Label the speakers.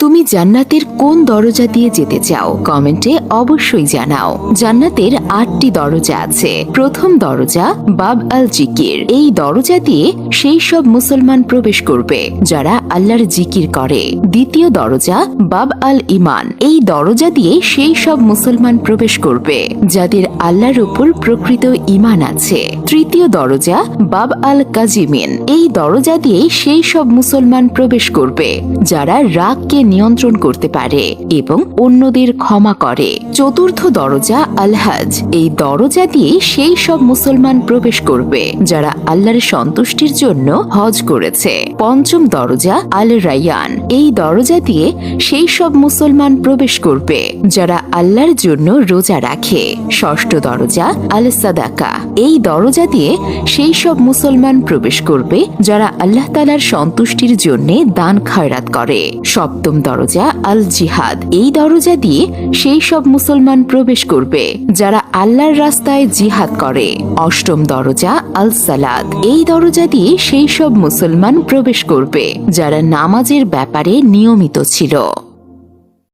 Speaker 1: তুমি জান্নাতের কোন দরজা দিয়ে যেতে চাও কমেন্টে অবশ্যই জানাও। জান্নাতের 8টি দরজা আছে। প্রথম দরজা বাব আল জিকির। এই দরজা দিয়ে সেই সব মুসলমান প্রবেশ করবে যারা আল্লাহর জিকির করে। দ্বিতীয় দরজা বাব আল ইমান। এই দরজা দিয়ে সেই সব মুসলমান প্রবেশ করবে যাদের আল্লাহর উপর প্রকৃত ইমান আছে। তৃতীয় দরজা বাব আল কাজিমিন। এই দরজা দিয়ে সেই সব মুসলমান প্রবেশ করবে যারা রাগকে নিয়ন্ত্রণ করতে পারে এবং অন্যদের ক্ষমা করে। চতুর্থ দরজা আল হজ। এই দরজা দিয়ে সেই সব মুসলমান প্রবেশ করবে যারা আল্লাহর সন্তুষ্টির জন্য হজ করেছে। পঞ্চম দরজা আল রায়ান। এই দরজা দিয়ে সেই সব মুসলমান প্রবেশ করবে যারা আল্লাহর জন্য রোজা রাখে। ষষ্ঠ দরজা আল সাদাকা। এই দরজা দিয়ে সেই সব মুসলমান প্রবেশ করবে যারা আল্লাহ তাআলার সন্তুষ্টির জন্য দান খয়রাত করে। সপ্তম দরজা আল জিহাদ। এই দরজা দিয়ে সেই সব মুসলমান প্রবেশ করবে যারা আল্লাহর রাস্তায় জিহাদ করে। অষ্টম দরজা আল সালাত। এই দরজা দিয়ে সেই সব মুসলমান প্রবেশ করবে যারা নামাজের ব্যাপারে নিয়মিত ছিল।